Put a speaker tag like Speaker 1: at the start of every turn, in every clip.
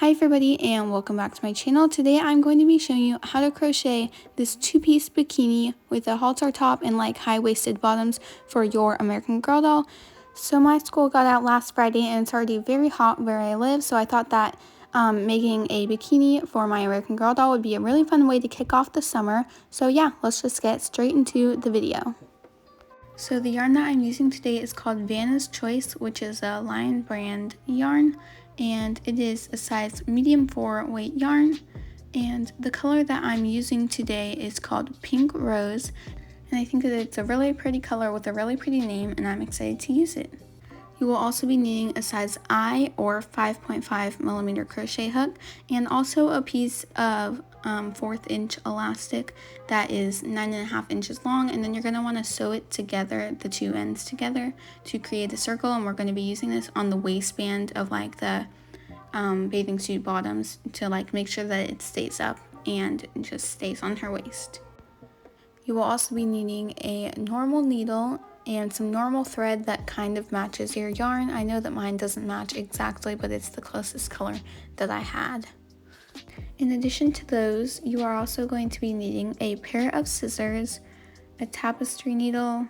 Speaker 1: Hi everybody and welcome back to my channel. Today I'm going to be showing you how to crochet this two-piece bikini with a halter top and like high-waisted bottoms for your American Girl doll. So my school got out last Friday and it's already very hot where I live, so I thought that making a bikini for my American Girl doll would be a really fun way to kick off the summer. So yeah, let's just get straight into the video. So the yarn that I'm using today is called Vanna's Choice, which is a Lion brand yarn, and it is a size medium 4 weight yarn, and the color that I'm using today is called Pink Rose, and I think that it's a really pretty color with a really pretty name, and I'm excited to use it. You will also be needing a size I or 5.5 millimeter crochet hook, and also a piece of 1/4 inch elastic that is 9.5 inches long, and then you're going to want to sew it together, the two ends together, to create a circle. And we're going to be using this on the waistband of like the bathing suit bottoms to like make sure that it stays up and just stays on her waist. You will also be needing a normal needle and some normal thread that kind of matches your yarn. I know that mine doesn't match exactly, but it's the closest color that I had. In addition to those, you are also going to be needing a pair of scissors, a tapestry needle,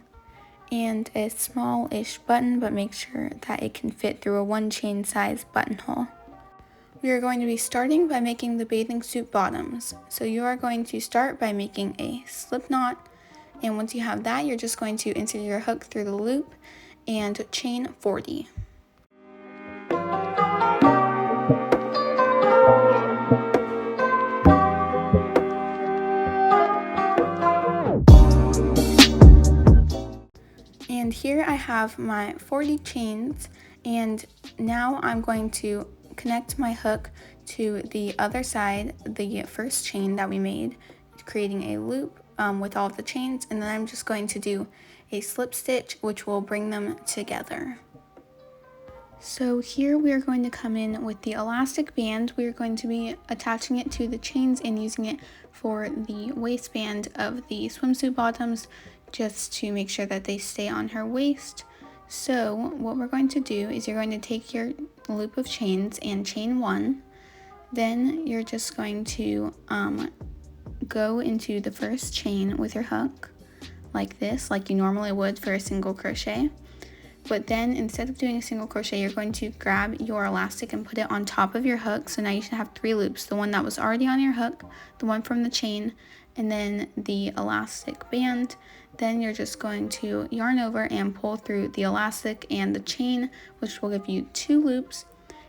Speaker 1: and a small-ish button, but make sure that it can fit through a 1 chain size buttonhole. We are going to be starting by making the bathing suit bottoms. So you are going to start by making a slip knot, and once you have that, you're just going to insert your hook through the loop and chain 40. And here I have my 40 chains, and now I'm going to connect my hook to the other side, the first chain that we made, creating a loop with all of the chains, and then I'm just going to do a slip stitch which will bring them together. So here we are going to come in with the elastic band. We are going to be attaching it to the chains and using it for the waistband of the swimsuit bottoms, just to make sure that they stay on her waist. So what we're going to do is you're going to take your loop of chains and chain 1. Then you're just going to go into the first chain with your hook like this, like you normally would for a single crochet. But then instead of doing a single crochet, you're going to grab your elastic and put it on top of your hook. So now you should have 3 loops, the one that was already on your hook, the one from the chain, and then the elastic band. Then you're just going to yarn over and pull through the elastic and the chain, which will give you 2 loops,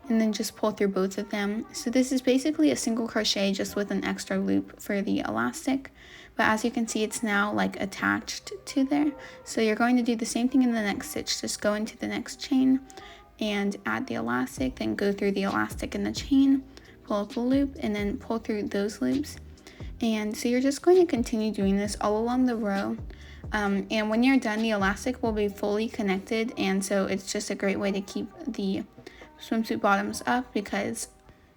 Speaker 1: and then just pull through both of them. So this is basically a single crochet just with an extra loop for the elastic. But as you can see, it's now like attached to there. So you're going to do the same thing in the next stitch. Just go into the next chain and add the elastic, then go through the elastic and the chain, pull up the loop, and then pull through those loops. And so you're just going to continue doing this all along the row. And when you're done, the elastic will be fully connected, and so it's just a great way to keep the swimsuit bottoms up because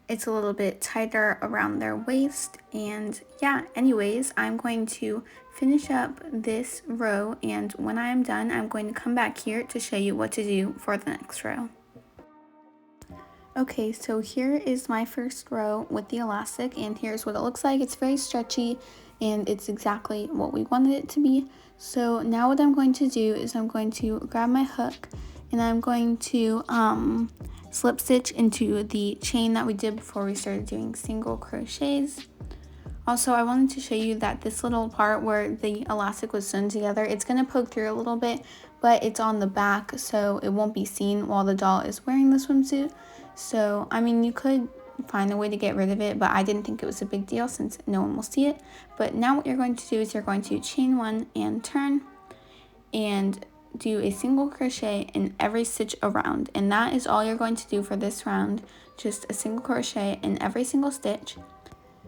Speaker 1: it's a little bit tighter around their waist. And yeah, anyways, I'm going to finish up this row, and when I am done, I'm going to come back here to show you what to do for the next row. Okay, so here is my first row with the elastic, and here's what it looks like. It's very stretchy, and it's exactly what we wanted it to be. So now what I'm going to do is I'm going to grab my hook, and I'm going to slip stitch into the chain that we did before we started doing single crochets. Also, I wanted to show you that this little part where the elastic was sewn together, it's going to poke through a little bit, but it's on the back, so it won't be seen while the doll is wearing the swimsuit. So, I mean, you could find a way to get rid of it, but I didn't think it was a big deal since no one will see it. But now what you're going to do is you're going to chain 1 and turn and do a single crochet in every stitch around, and that is all you're going to do for this round, just a single crochet in every single stitch.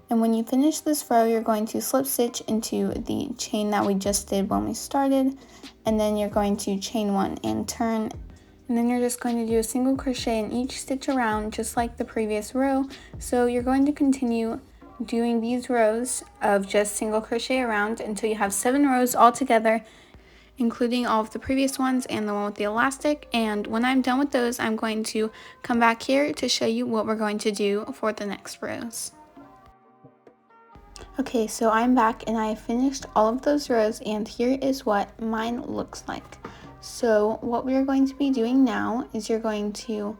Speaker 1: And when you finish this row, you're going to slip stitch into the chain that we just did when we started, and then you're going to chain 1 and turn, and then you're just going to do a single crochet in each stitch around, just like the previous row. So you're going to continue doing these rows of just single crochet around until you have 7 rows all together. including all of the previous ones and the one with the elastic. And when I'm done with those, I'm going to come back here to show you what we're going to do for the next rows. Okay, so I'm back and I finished all of those rows, and here is what mine looks like. So what we are going to be doing now is you're going to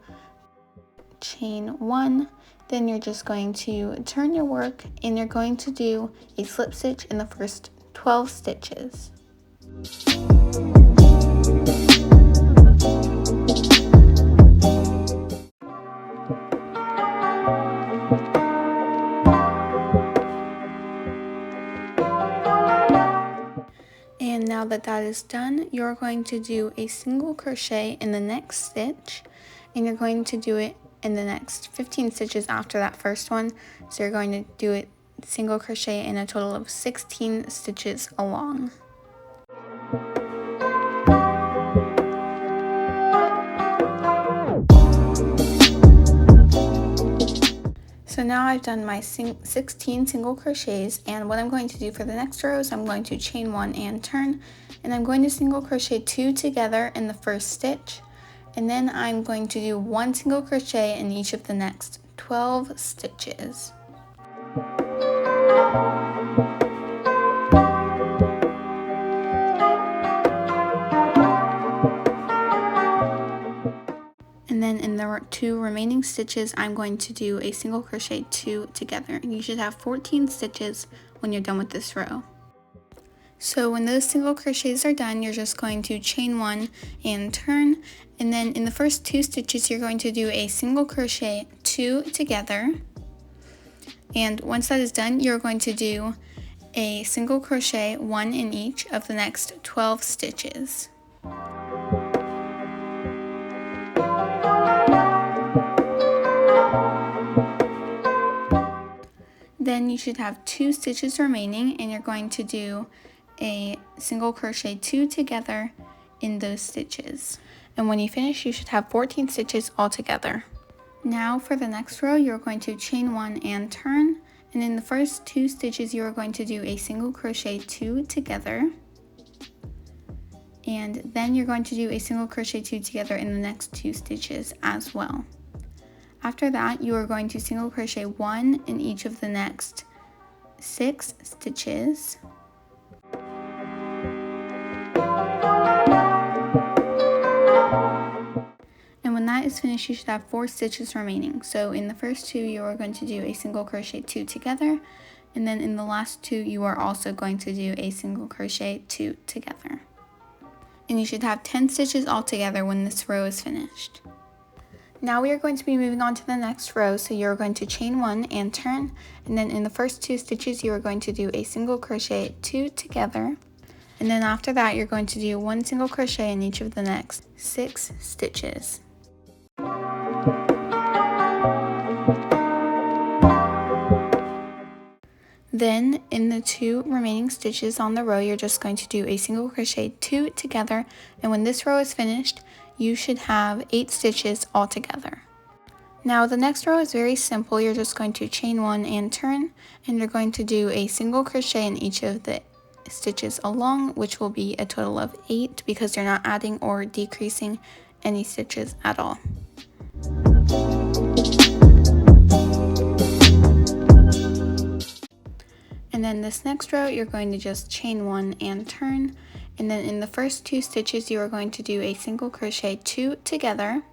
Speaker 1: chain 1, then you're just going to turn your work and you're going to do a slip stitch in the first 12 stitches. And now that that is done, you're going to do a single crochet in the next stitch, and you're going to do it in the next 15 stitches after that first one. So you're going to do it single crochet in a total of 16 stitches along. So now I've done my 16 single crochets, and what I'm going to do for the next row is I'm going to chain 1 and turn, and I'm going to single crochet 2 together in the first stitch, and then I'm going to do 1 single crochet in each of the next 12 stitches. And then in the 2 remaining stitches, I'm going to do a single crochet 2 together. And you should have 14 stitches when you're done with this row. So when those single crochets are done, you're just going to chain 1 and turn. And then in the first 2 stitches, you're going to do a single crochet 2 together. And once that is done, you're going to do a single crochet 1 in each of the next 12 stitches. Then you should have 2 stitches remaining, and you're going to do a single crochet 2 together in those stitches. And when you finish, you should have 14 stitches all together. Now for the next row, you're going to chain 1 and turn, and in the first 2 stitches, you are going to do a single crochet 2 together. And then you're going to do a single crochet 2 together in the next 2 stitches as well. After that, you are going to single crochet 1 in each of the next 6 stitches. And when that is finished, you should have 4 stitches remaining. So in the first 2, you are going to do a single crochet 2 together, and then in the last 2, you are also going to do a single crochet 2 together. And you should have 10 stitches all together when this row is finished. Now we are going to be moving on to the next row, so you're going to chain 1 and turn, and then in the first 2 stitches you are going to do a single crochet 2 together, and then after that you're going to do 1 single crochet in each of the next 6 stitches. Then in the 2 remaining stitches on the row, you're just going to do a single crochet 2 together, and when this row is finished, you should have 8 stitches all together. Now the next row is very simple. You're just going to chain 1 and turn, and you're going to do a single crochet in each of the stitches along, which will be a total of 8 because you're not adding or decreasing any stitches at all. And then this next row, you're going to just chain 1 and turn, and then in the first 2 stitches you are going to do a single crochet 2 together,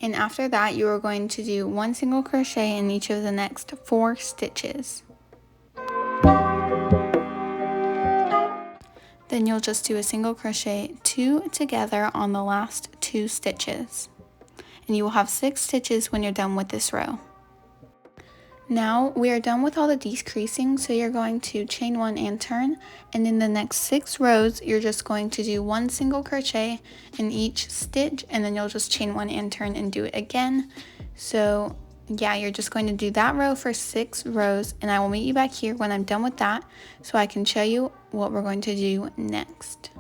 Speaker 1: and after that you are going to do 1 single crochet in each of the next 4 stitches. Then you'll just do a single crochet 2 together on the last 2 stitches, and you will have 6 stitches when you're done with this row. Now we are done with all the decreasing, so you're going to chain 1 and turn, and in the next 6 rows you're just going to do 1 single crochet in each stitch, and then you'll just chain 1 and turn and do it again. So yeah, you're just going to do that row for 6 rows, and I will meet you back here when I'm done with that so I can show you what we're going to do next.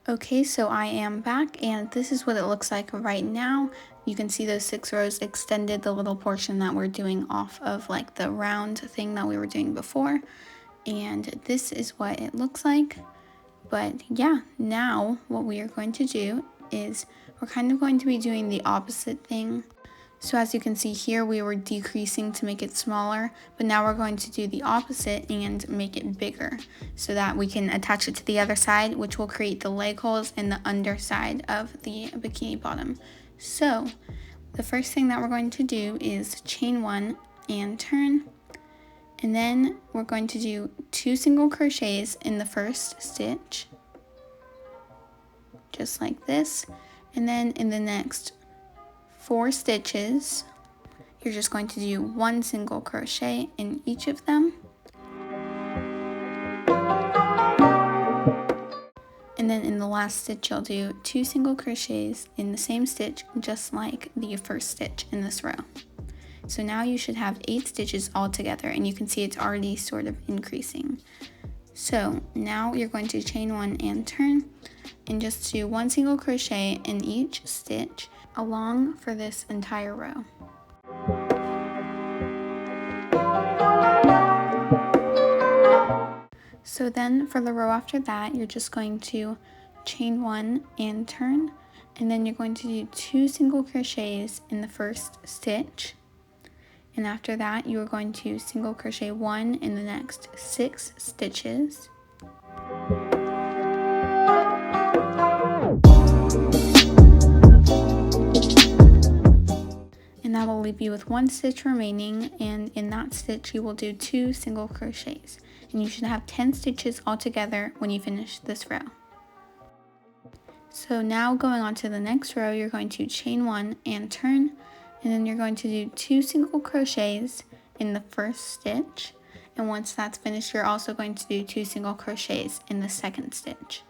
Speaker 1: Okay, so I am back, and this is what it looks like right now. You can see those 6 rows extended the little portion that we're doing off of like the round thing that we were doing before, and this is what it looks like. But yeah, now what we are going to do is we're kind of going to be doing the opposite thing. So as you can see here, we were decreasing to make it smaller, but now we're going to do the opposite and make it bigger so that we can attach it to the other side, which will create the leg holes and the underside of the bikini bottom. So the first thing that we're going to do is chain 1 and turn, and then we're going to do 2 single crochets in the first stitch, just like this, and then in the next 4 stitches, you're just going to do 1 single crochet in each of them. And then in the last stitch, you'll do 2 single crochets in the same stitch, just like the first stitch in this row. So now you should have 8 stitches all together, and you can see it's already sort of increasing. So now you're going to chain 1 and turn, and just do 1 single crochet in each stitch along for this entire row. So then for the row after that, you're just going to chain 1 and turn, and then you're going to do 2 single crochets in the first stitch, and after that you are going to single crochet 1 in the next 6 stitches. And that will leave you with 1 stitch remaining, and in that stitch you will do 2 single crochets, and you should have 10 stitches all together when you finish this row. So now going on to the next row, you're going to chain 1 and turn, and then you're going to do 2 single crochets in the first stitch, and once that's finished, you're also going to do 2 single crochets in the second stitch.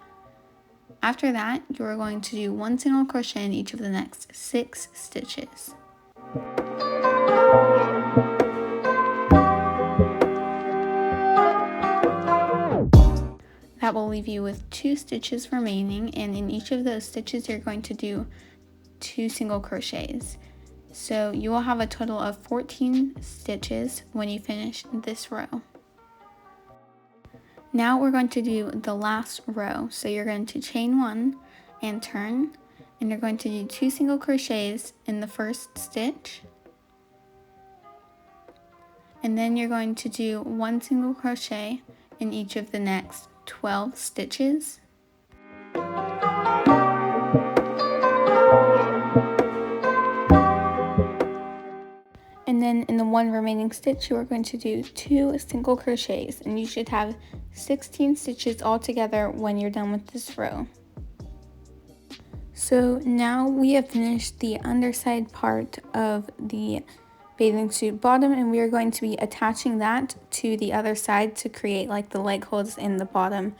Speaker 1: After that, you are going to do 1 single crochet in each of the next 6 stitches. That will leave you with 2 stitches remaining, and in each of those stitches you're going to do 2 single crochets. So you will have a total of 14 stitches when you finish this row. Now we're going to do the last row. So you're going to chain 1 and turn, and you're going to do 2 single crochets in the first stitch, and then you're going to do 1 single crochet in each of the next 12 stitches. And then in the 1 remaining stitch, you are going to do 2 single crochets, and you should have 16 stitches all together when you're done with this row. So now we have finished the underside part of the bathing suit bottom, and we are going to be attaching that to the other side to create like the leg holes in the bottom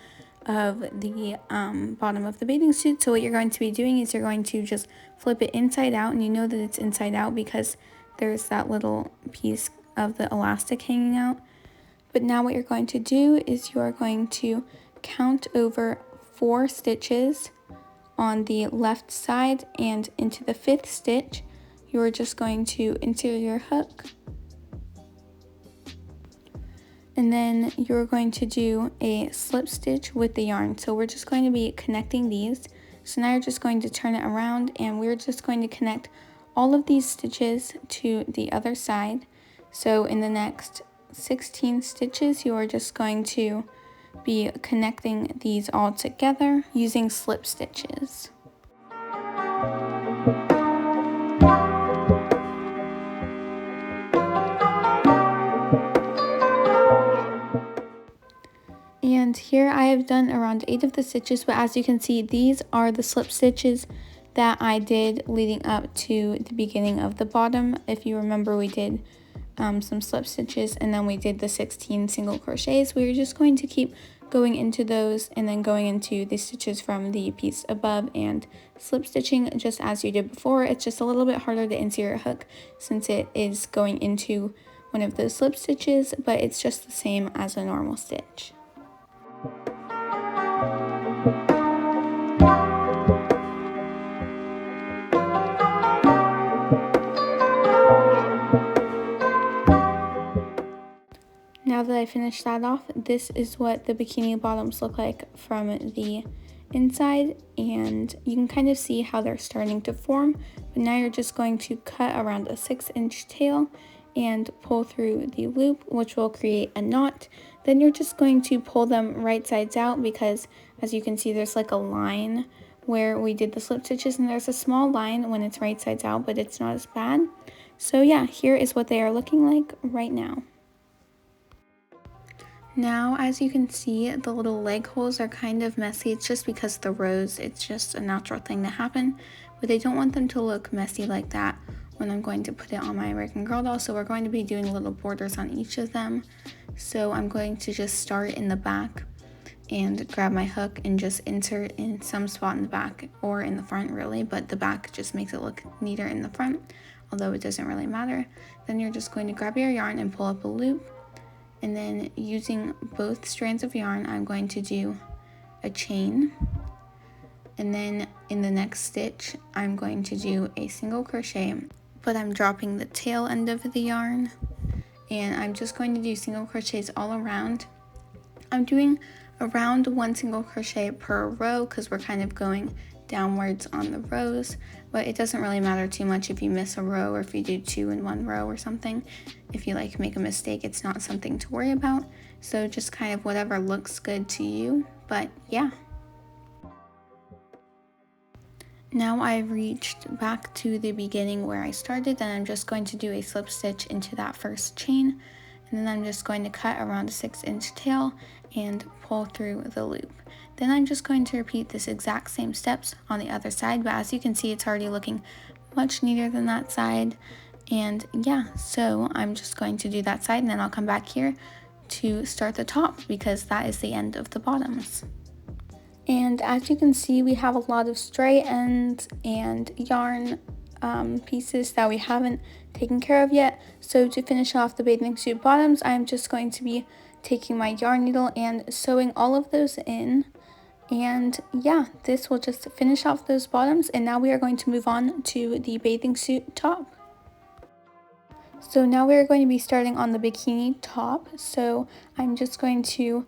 Speaker 1: of the bathing suit. So what you're going to be doing is you're going to just flip it inside out, and you know that it's inside out because there's that little piece of the elastic hanging out. But now what you're going to do is you are going to count over 4 stitches on the left side, and into the 5th stitch you are just going to insert your hook, and then you're going to do a slip stitch with the yarn. So we're just going to be connecting these. So now you're just going to turn it around, and we're just going to connect all of these stitches to the other side. So in the next 16 stitches you are just going to be connecting these all together using slip stitches. And here I have done around 8 of the stitches, but as you can see, these are the slip stitches that I did leading up to the beginning of the bottom. If you remember, we did some slip stitches, and then we did the 16 single crochets. We were just going to keep going into those and then going into the stitches from the piece above and slip stitching just as you did before. It's just a little bit harder to insert a hook since it is going into one of those slip stitches, but it's just the same as a normal stitch. Now that I finished that off, this is what the bikini bottoms look like from the inside, and you can kind of see how they're starting to form. But now you're just going to cut around a 6-inch tail and pull through the loop, which will create a knot. Then you're just going to pull them right sides out, because as you can see, there's like a line where we did the slip stitches, and there's a small line when it's right sides out, but it's not as bad. So yeah, here is what they are looking like right now. Now, as you can see, the little leg holes are kind of messy. It's just because the rows, it's just a natural thing to happen, but I don't want them to look messy like that when I'm going to put it on my American Girl doll. So we're going to be doing little borders on each of them. So I'm going to just start in the back and grab my hook and just insert in some spot in the back, or in the front really, but the back just makes it look neater in the front, although it doesn't really matter. Then you're just going to grab your yarn and pull up a loop, and then using both strands of yarn, I'm going to do a chain, and then in the next stitch I'm going to do a single crochet, but I'm dropping the tail end of the yarn, and I'm just going to do single crochets all around. I'm doing around 1 single crochet per row because we're kind of going downwards on the rows, but it doesn't really matter too much if you miss a row or if you do 2 in 1 row or something. If you like make a mistake, it's not something to worry about. So just kind of whatever looks good to you, but yeah. Now I've reached back to the beginning where I started, and I'm just going to do a slip stitch into that first chain, and then I'm just going to cut around a 6-inch tail and pull through the loop. Then I'm just going to repeat this exact same steps on the other side, but as you can see, it's already looking much neater than that side. And yeah, so I'm just going to do that side, and then I'll come back here to start the top, because that is the end of the bottoms. And as you can see, we have a lot of stray ends and yarn pieces that we haven't taken care of yet. So to finish off the bathing suit bottoms, I'm just going to be taking my yarn needle and sewing all of those in. And yeah, this will just finish off those bottoms, and now we are going to move on to the bathing suit top. So now we are going to be starting on the bikini top. So I'm just going to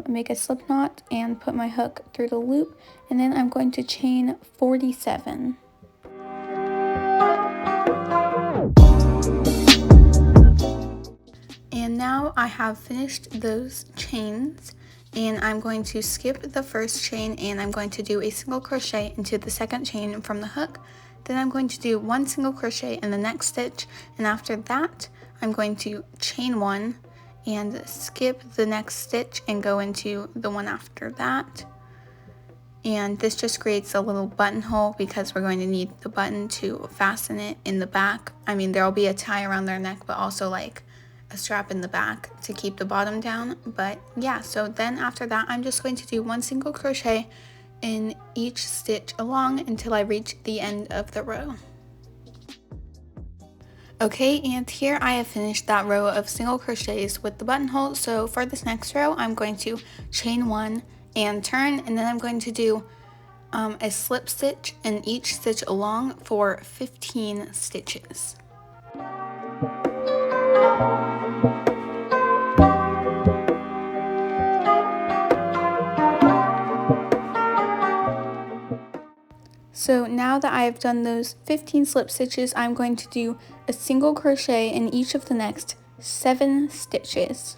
Speaker 1: make a slip knot and put my hook through the loop, and then I'm going to chain 47. And now I have finished those chains, and I'm going to skip the first chain, and I'm going to do a single crochet into the second chain from the hook. Then I'm going to do 1 single crochet in the next stitch, and after that I'm going to chain 1 and skip the next stitch and go into the one after that. And this just creates a little buttonhole because we're going to need the button to fasten it in the back. I mean, there'll be a tie around their neck, but also like a strap in the back to keep the bottom down. But yeah, so then after that, I'm just going to do 1 single crochet in each stitch along until I reach the end of the row. Okay, and here I have finished that row of single crochets with the buttonhole. So for this next row, I'm going to chain 1 and turn, and then I'm going to do a slip stitch in each stitch along for 15 stitches. So now that I have done those 15 slip stitches, I'm going to do a single crochet in each of the next 7 stitches.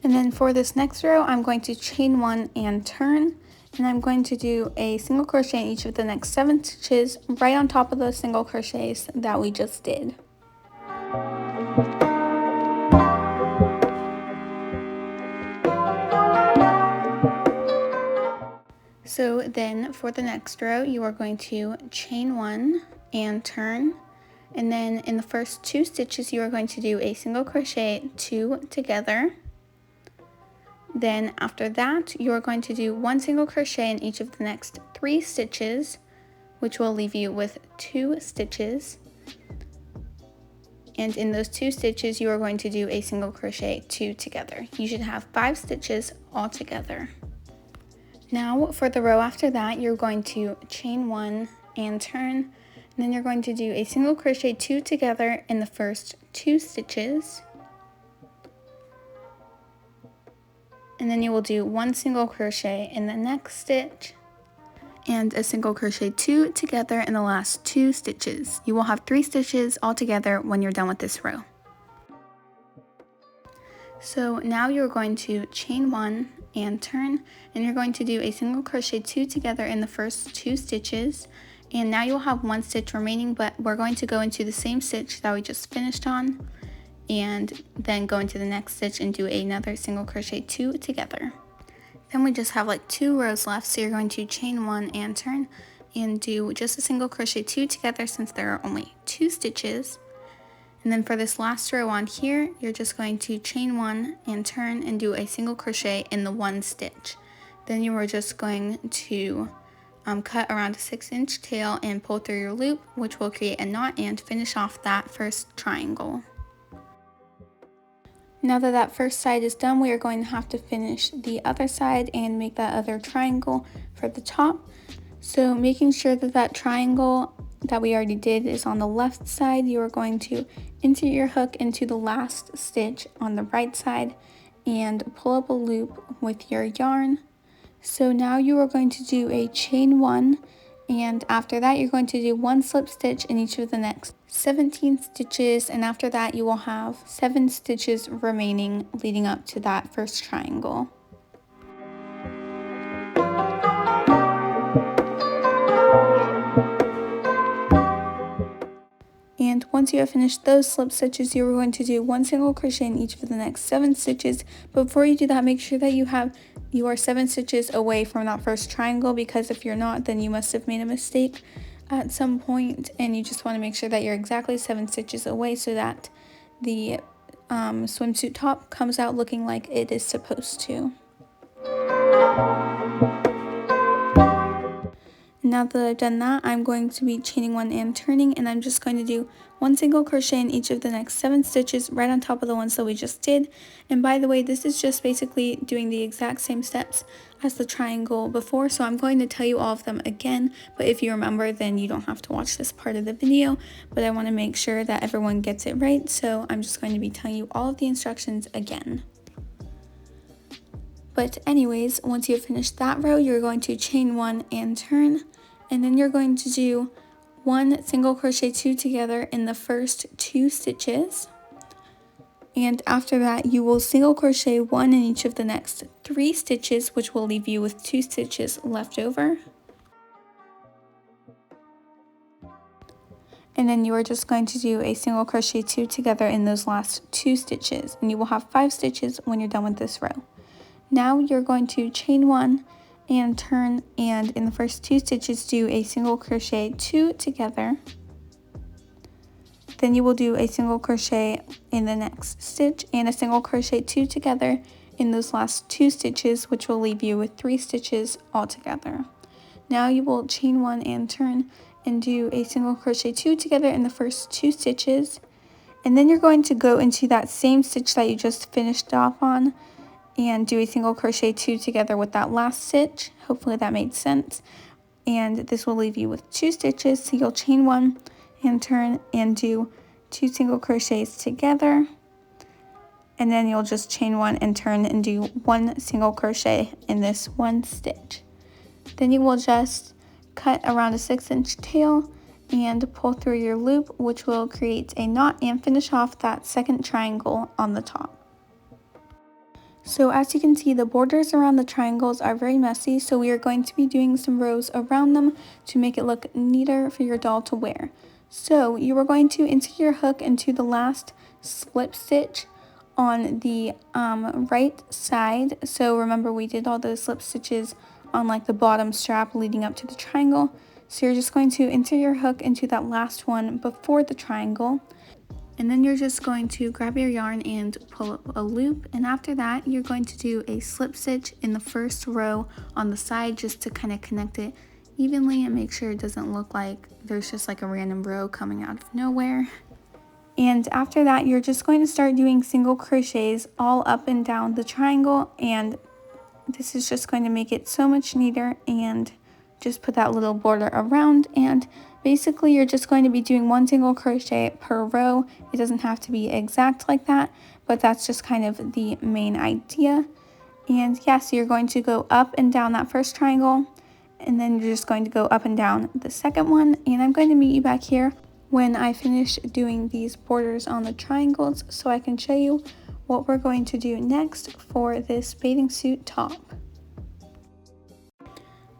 Speaker 1: And then for this next row, I'm going to chain 1 and turn, and I'm going to do a single crochet in each of the next 7 stitches right on top of those single crochets that we just did. So then for the next row, you are going to chain 1 and turn, and then in the first 2 stitches, you are going to do a single crochet 2 together. Then after that, you are going to do 1 single crochet in each of the next 3 stitches, which will leave you with 2 stitches. And in those 2 stitches, you are going to do a single crochet 2 together. You should have 5 stitches all together. Now for the row after that, you're going to chain 1 and turn, And then you're going to do a single crochet 2 together in the first 2 stitches. And then you will do 1 single crochet in the next stitch and a single crochet 2 together in the last 2 stitches. You will have 3 stitches all together when you're done with this row. So now you're going to chain 1 and turn, and you're going to do a single crochet 2 together in the first 2 stitches. And now you'll have 1 stitch remaining, but we're going to go into the same stitch that we just finished on and then go into the next stitch and do another single crochet 2 together. Then we just have like 2 rows left, so you're going to chain 1 and turn and do just a single crochet 2 together since there are only 2 stitches. And then for this last row on here, you're just going to chain 1 and turn and do a single crochet in the 1 stitch. Then you are just going to cut around a 6-inch tail and pull through your loop, which will create a knot and finish off that first triangle. Now that that first side is done, we are going to have to finish the other side and make that other triangle for the top. So making sure that that triangle that we already did is on the left side, you are going to insert your hook into the last stitch on the right side and pull up a loop with your yarn. So now you are going to do a chain 1, and after that you're going to do 1 slip stitch in each of the next 17 stitches, and after that you will have 7 stitches remaining leading up to that first triangle. And once you have finished those slip stitches, you are going to do 1 single crochet in each of the next 7 stitches. But before you do that, make sure that you are 7 stitches away from that first triangle, because if you're not, then you must have made a mistake at some point, and you just want to make sure that you're exactly 7 stitches away so that the swimsuit top comes out looking like it is supposed to. Now that I've done that, I'm going to be chaining 1 and turning, and I'm just going to do 1 single crochet in each of the next 7 stitches right on top of the ones that we just did. And by the way, this is just basically doing the exact same steps as the triangle before, so I'm going to tell you all of them again, but if you remember, then you don't have to watch this part of the video, but I want to make sure that everyone gets it right, so I'm just going to be telling you all of the instructions again. But anyways, once you've finished that row, you're going to chain 1 and turn, and then you're going to do 1 single crochet 2 together in the first 2 stitches. And after that, you will single crochet 1 in each of the next 3 stitches, which will leave you with 2 stitches left over. And then you are just going to do a single crochet 2 together in those last 2 stitches, and you will have 5 stitches when you're done with this row. Now you're going to chain 1 and turn, and in the first 2 stitches do a single crochet 2 together. Then you will do a single crochet in the next stitch and a single crochet 2 together in those last 2 stitches, which will leave you with 3 stitches all together. Now you will chain 1 and turn and do a single crochet 2 together in the first 2 stitches, and then you're going to go into that same stitch that you just finished off on and do a single crochet 2 together with that last stitch. Hopefully that made sense. And this will leave you with 2 stitches, so you'll chain 1 and turn and do 2 single crochets together, and then you'll just chain 1 and turn and do 1 single crochet in this 1 stitch. Then you will just cut around a 6-inch tail and pull through your loop, which will create a knot and finish off that second triangle on the top. So as you can see, the borders around the triangles are very messy, so we are going to be doing some rows around them to make it look neater for your doll to wear. So you are going to insert your hook into the last slip stitch on the right side. So remember, we did all those slip stitches on like the bottom strap leading up to the triangle. So you're just going to insert your hook into that last one before the triangle. And then you're just going to grab your yarn and pull up a loop, and after that you're going to do a slip stitch in the first row on the side just to kind of connect it evenly and make sure it doesn't look like there's just like a random row coming out of nowhere. And after that you're just going to start doing single crochets all up and down the triangle, and this is just going to make it so much neater and just put that little border around, and basically you're just going to be doing 1 single crochet per row. It doesn't have to be exact like that, but that's just kind of the main idea. And yeah, so you're going to go up and down that first triangle, and then you're just going to go up and down the second one. And I'm going to meet you back here when I finish doing these borders on the triangles so I can show you what we're going to do next for this bathing suit top.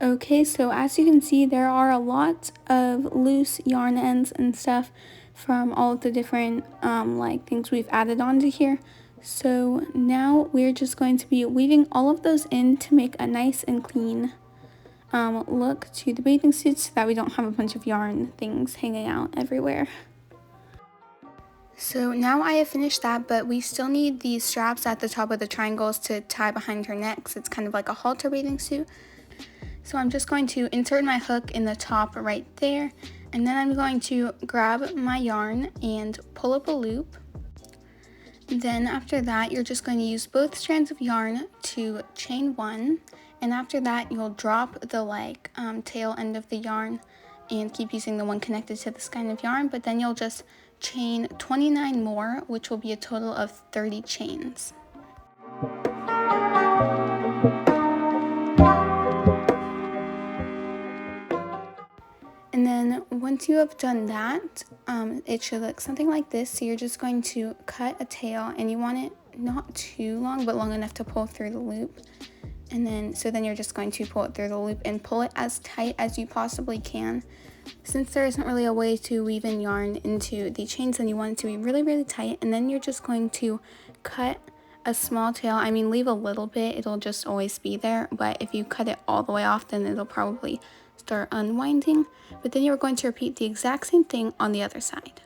Speaker 1: Okay, so as you can see, there are a lot of loose yarn ends and stuff from all of the different like things we've added onto here. So now we're just going to be weaving all of those in to make a nice and clean look to the bathing suit so that we don't have a bunch of yarn things hanging out everywhere. So now I have finished that, but we still need these straps at the top of the triangles to tie behind her neck, so it's kind of like a halter bathing suit. So I'm just going to insert my hook in the top right there, and then I'm going to grab my yarn and pull up a loop. Then after that, you're just going to use both strands of yarn to chain 1, and after that you'll drop the tail end of the yarn and keep using the one connected to this kind of yarn, but then you'll just chain 29 more, which will be a total of 30 chains. And then once you have done that, it should look something like this. So you're just going to cut a tail, and you want it not too long, but long enough to pull through the loop. And then, then you're just going to pull it through the loop and pull it as tight as you possibly can. Since there isn't really a way to weave in yarn into the chains, then you want it to be really, really tight. And then you're just going to cut a small tail. I mean, leave a little bit, it'll just always be there. But if you cut it all the way off, then it'll probably start unwinding. But then you're going to repeat the exact same thing on the other side.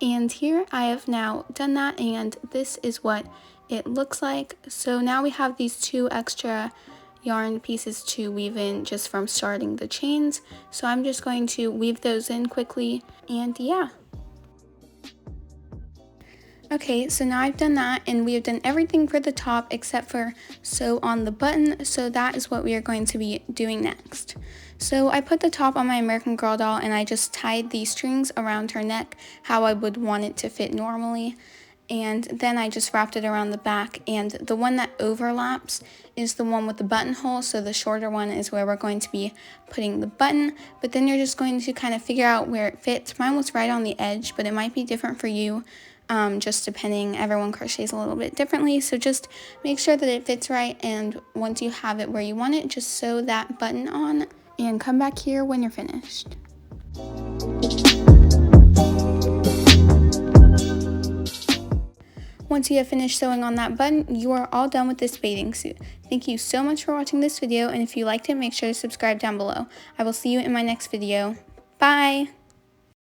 Speaker 1: And here I have now done that, and this is what it looks like. So now we have these 2 extra yarn pieces to weave in just from starting the chains. So I'm just going to weave those in quickly, and yeah. Okay, so now I've done that, and we have done everything for the top except for sew on the button, so that is what we are going to be doing next. So I put the top on my American Girl doll, and I just tied the strings around her neck how I would want it to fit normally, and then I just wrapped it around the back, and the one that overlaps is the one with the buttonhole, so the shorter one is where we're going to be putting the button, but then you're just going to kind of figure out where it fits. Mine was right on the edge, but it might be different for you. Just depending, everyone crochets a little bit differently, so just make sure that it fits right, and once you have it where you want it, just sew that button on and come back here when you're finished. Once you have finished sewing on that button, you are all done with this bathing suit. Thank you so much for watching this video, and if you liked it, make sure to subscribe down below. I will see you in my next video. Bye!